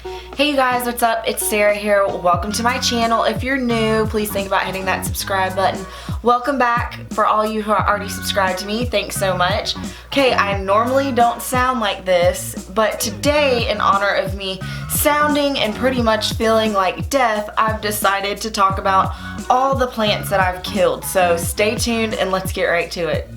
Hey you guys, what's up? It's Sarah here. Welcome to my channel. If you're new, please think about hitting that subscribe button. Welcome back for all you who are already subscribed to me. Thanks so much. Okay, I normally don't sound like this, but today, in honor of me sounding and pretty much feeling like death, I've decided to talk about all the plants that I've killed. So stay tuned and let's get right to it.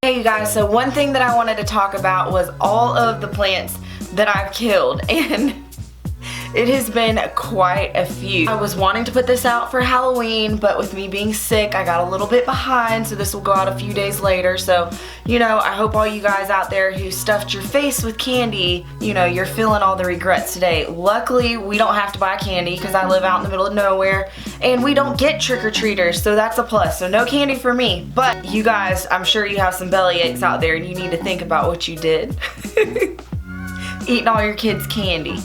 Hey you guys, so one thing that I wanted to talk about was all of the plants that I've killed, and it has been quite a few. I was wanting to put this out for Halloween, but with me being sick, I got a little bit behind, so this will go out a few days later. So, you know, I hope all you guys out there who stuffed your face with candy, you know, you're feeling all the regrets today. Luckily, we don't have to buy candy because I live out in the middle of nowhere, and we don't get trick-or-treaters, so that's a plus. So no candy for me. But you guys, I'm sure you have some belly aches out there, and you need to think about what you did. Eating all your kids' candy.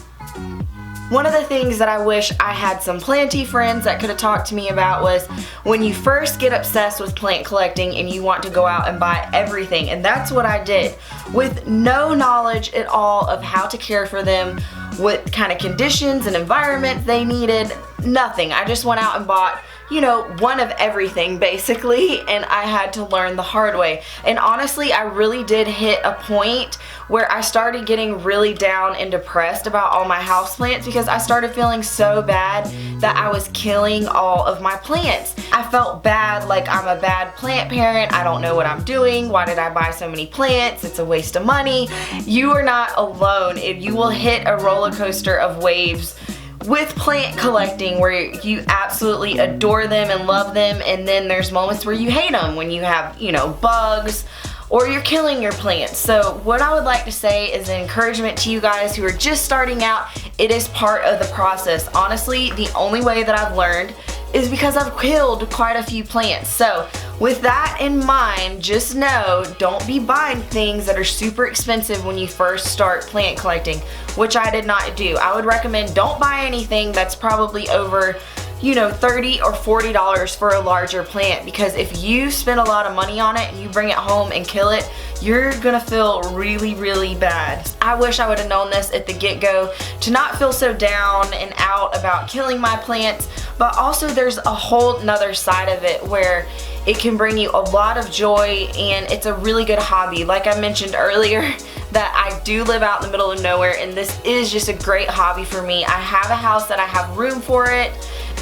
One of the things that I wish I had some planty friends that could have talked to me about was when you first get obsessed with plant collecting and you want to go out and buy everything, and that's what I did with no knowledge at all of how to care for them, what kind of conditions and environment they needed, nothing. I just went out and bought, you know, one of everything basically, and I had to learn the hard way. And honestly, I really did hit a point where I started getting really down and depressed about all my houseplants because I started feeling so bad that I was killing all of my plants. I felt bad, like I'm a bad plant parent. I don't know what I'm doing. Why did I buy so many plants? It's a waste of money. You are not alone. If you will hit a roller coaster of waves with plant collecting where you absolutely adore them and love them, and then there's moments where you hate them when you have, you know, bugs or you're killing your plants. So what I would like to say is an encouragement to you guys who are just starting out. It is part of the process. Honestly, the only way that I've learned is because I've killed quite a few plants. So with that in mind, just know, don't be buying things that are super expensive when you first start plant collecting, which I did not do. I would recommend don't buy anything that's probably over, you know, $30 or $40 for a larger plant, because if you spend a lot of money on it and you bring it home and kill it, you're gonna feel really, really bad. I wish I would have known this at the get-go to not feel so down and out about killing my plants, but also there's a whole nother side of it where it can bring you a lot of joy, and it's a really good hobby. Like I mentioned earlier, that I do live out in the middle of nowhere, and this is just a great hobby for me. I have a house that I have room for it,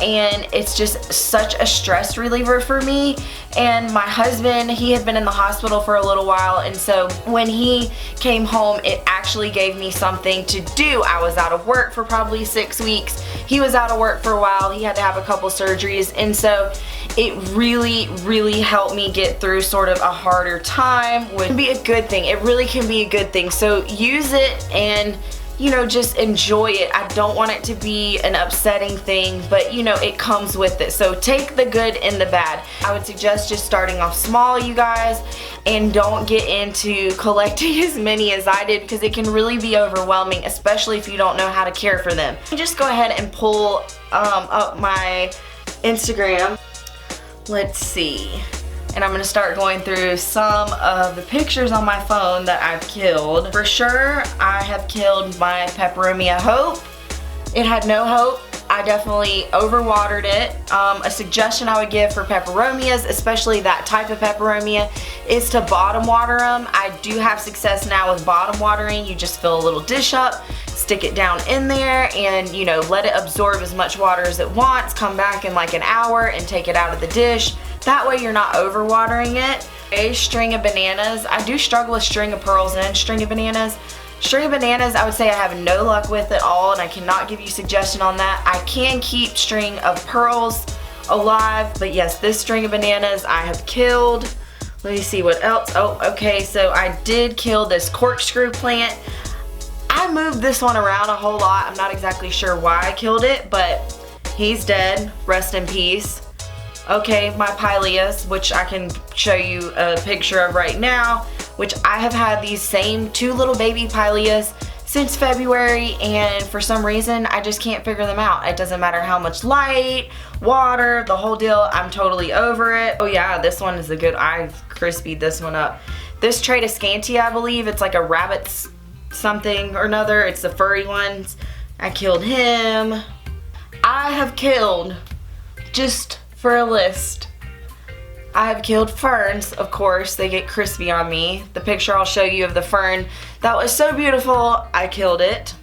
and it's just such a stress reliever for me. And my husband, he had been in the hospital for a little while, and so when he came home, it actually gave me something to do. I was out of work for probably 6 weeks. He was out of work for a while. He had to have a couple surgeries, and so it really helped me get through sort of a harder time. It can be a good thing. It really can be a good thing. So use it and, you know, just enjoy it. I don't want it to be an upsetting thing, but you know, it comes with it. So take the good and the bad. I would suggest just starting off small, you guys, and don't get into collecting as many as I did, because it can really be overwhelming, especially if you don't know how to care for them. Just go ahead and pull up my Instagram. Let's see. And I'm going to start going through some of the pictures on my phone that I've killed. For sure, I have killed my Peperomia Hope. It had no hope. I definitely overwatered it. A suggestion I would give for peperomias, especially that type of peperomia, is to bottom water them. I do have success now with bottom watering. You just fill a little dish up, stick it down in there, and you know, let it absorb as much water as it wants. Come back in like an hour and take it out of the dish. That way you're not overwatering it. A string of bananas. I do struggle with string of pearls and string of bananas. String of bananas, I would say I have no luck with at all, and I cannot give you a suggestion on that. I can keep string of pearls alive, but yes, this string of bananas I have killed. Let me see what else. Oh, okay, so I did kill this corkscrew plant. I moved this one around a whole lot. I'm not exactly sure why I killed it, but he's dead. Rest in peace. Okay, my pileas, which I can show you a picture of right now, which I have had these same two little baby pileas since February, and for some reason I just can't figure them out. It doesn't matter how much light, water, the whole deal, I'm totally over it. Oh yeah, this one is a good, I've crispied this one up. This Tradescantia, I believe, it's like a rabbit's something or another. It's the furry ones. I killed him. I have killed, just for a list, I have killed ferns, of course. They get crispy on me. The picture I'll show you of the fern, that was so beautiful, I killed it.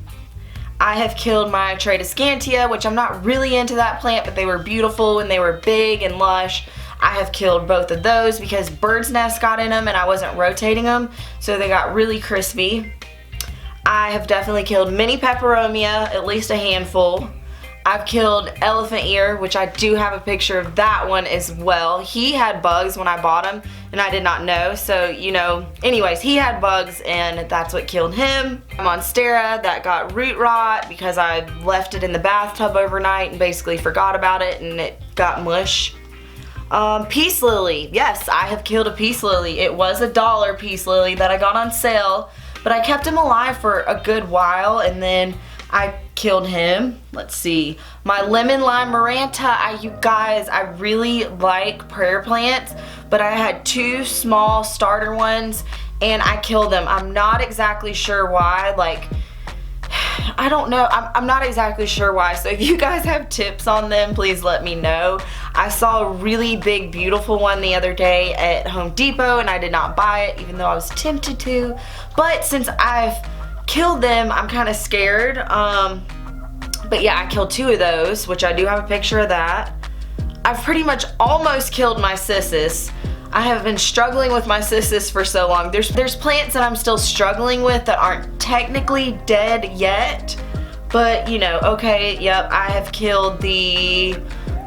I have killed my Tradescantia, which I'm not really into that plant, but they were beautiful and they were big and lush. I have killed both of those because birds' nests got in them and I wasn't rotating them, so they got really crispy. I have definitely killed mini peperomia, at least a handful. I've killed elephant ear, which I do have a picture of that one as well. He had bugs when I bought him and I did not know, so you know, anyways, he had bugs and that's what killed him. Monstera, that got root rot because I left it in the bathtub overnight and basically forgot about it and it got mush. Peace lily, yes, I have killed a peace lily. It was $1 peace lily that I got on sale, but I kept him alive for a good while and then I killed him. Let's see. My lemon lime maranta, you guys, I really like prayer plants, but I had 2 small starter ones and I killed them. I'm not exactly sure why. Like, I don't know. I'm not exactly sure why. So if you guys have tips on them, please let me know. I saw a really big, beautiful one the other day at Home Depot and I did not buy it, even though I was tempted to. But since I've killed them, I'm kind of scared. But yeah, I killed 2 of those, which I do have a picture of that. I've pretty much almost killed my cissus. I have been struggling with my cissus for so long. There's plants that I'm still struggling with that aren't technically dead yet, but you know, okay, yep, I have killed the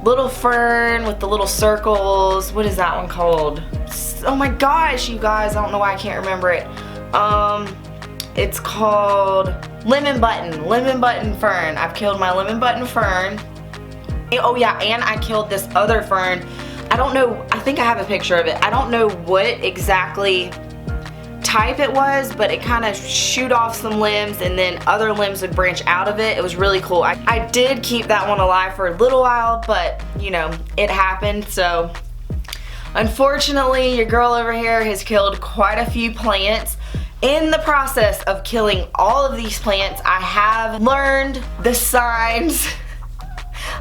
little fern with the little circles. What is that one called? Oh my gosh, you guys, I don't know why I can't remember it. It's called lemon button fern. I've killed my lemon button fern. Oh yeah, and I killed this other fern. I don't know, I think I have a picture of it. I don't know what exactly type it was, but it kind of shoot off some limbs and then other limbs would branch out of it. It was really cool. I did keep that one alive for a little while, but you know, it happened. So unfortunately, your girl over here has killed quite a few plants. In the process of killing all of these plants, I have learned the signs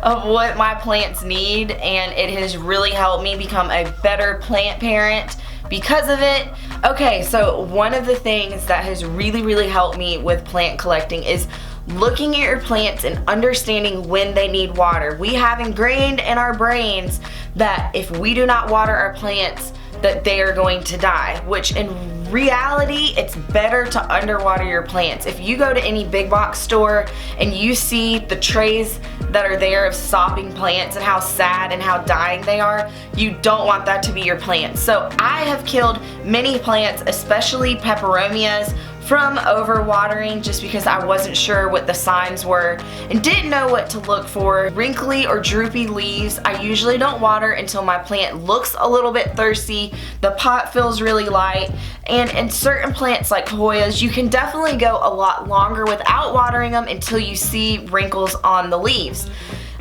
of what my plants need, and it has really helped me become a better plant parent because of it. Okay, so one of the things that has really helped me with plant collecting is looking at your plants and understanding when they need water. We have ingrained in our brains that if we do not water our plants, that they are going to die, which in reality, it's better to underwater your plants. If you go to any big box store and you see the trays that are there of sopping plants and how sad and how dying they are, you don't want that to be your plants. So I have killed many plants, especially peperomias, from overwatering just because I wasn't sure what the signs were and didn't know what to look for. Wrinkly or droopy leaves, I usually don't water until my plant looks a little bit thirsty, the pot feels really light, and in certain plants like Hoyas, you can definitely go a lot longer without watering them until you see wrinkles on the leaves.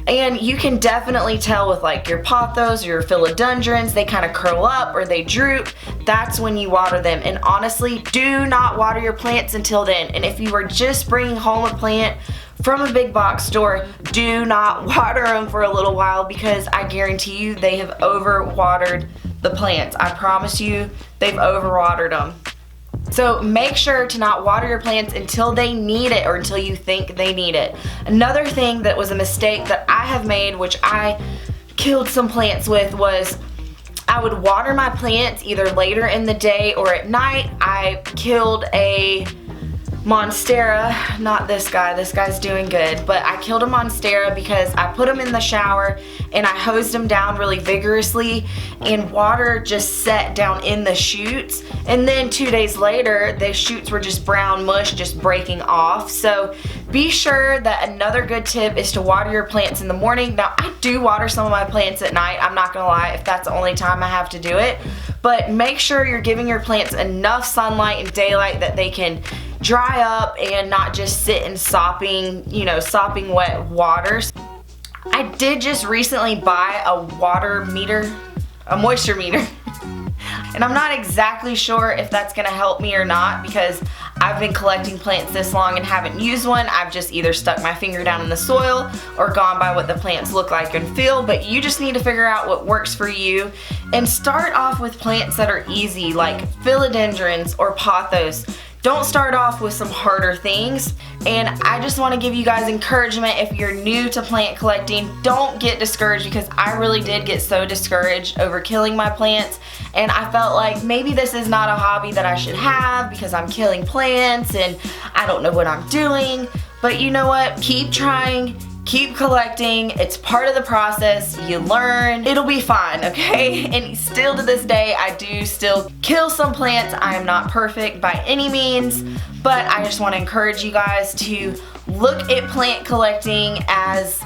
And you can definitely tell with like your pothos or your philodendrons, they kind of curl up or they droop. That's when you water them. And honestly, do not water your plants until then. And if you are just bringing home a plant from a big box store, do not water them for a little while because I guarantee you they have overwatered the plants. I promise you, they've overwatered them. So make sure to not water your plants until they need it or until you think they need it. Another thing that was a mistake that I have made, which I killed some plants with, was I would water my plants either later in the day or at night. I killed a Monstera, not this guy's doing good, but I killed a Monstera because I put him in the shower and I hosed him down really vigorously and water just set down in the shoots, and then 2 days later the shoots were just brown mush just breaking off. So be sure that another good tip is to water your plants in the morning. Now I do water some of my plants at night, I'm not gonna lie, if that's the only time I have to do it, but make sure you're giving your plants enough sunlight and daylight that they can dry up and not just sit in sopping wet waters. I did just recently buy a moisture meter. And I'm not exactly sure if that's gonna help me or not, because I've been collecting plants this long and haven't used one. I've just either stuck my finger down in the soil or gone by what the plants look like and feel, but you just need to figure out what works for you and start off with plants that are easy, like philodendrons or pothos. Don't start off with some harder things. And I just want to give you guys encouragement. If you're new to plant collecting, don't get discouraged, because I really did get so discouraged over killing my plants, and I felt like maybe this is not a hobby that I should have because I'm killing plants and I don't know what I'm doing. But you know what? Keep trying. Keep collecting. It's part of the process. You learn. It'll be fine, okay? And still to this day, I do still kill some plants. I am not perfect by any means, but I just want to encourage you guys to look at plant collecting as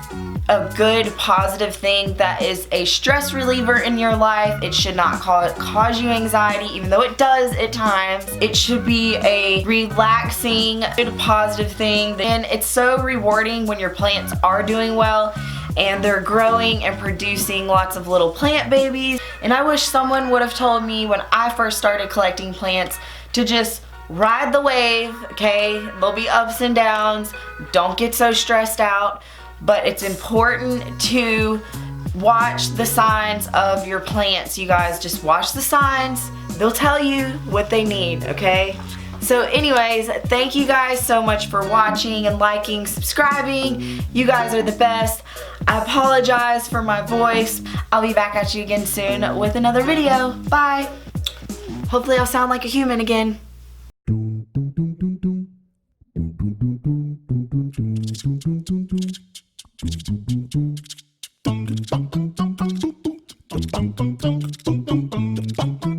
a good, positive thing that is a stress reliever in your life. It should not cause you anxiety, even though it does at times. It should be a relaxing, good, positive thing. And it's so rewarding when your plants are doing well and they're growing and producing lots of little plant babies. And I wish someone would have told me when I first started collecting plants to just ride the wave, okay? There'll be ups and downs. Don't get so stressed out. But it's important to watch the signs of your plants, you guys. Just watch the signs. They'll tell you what they need, okay? So anyways, thank you guys so much for watching and liking, subscribing. You guys are the best. I apologize for my voice. I'll be back at you again soon with another video. Bye. Hopefully I'll sound like a human again. Dum dum dum dum dum dum dum dum dum dum dum dum dum dum.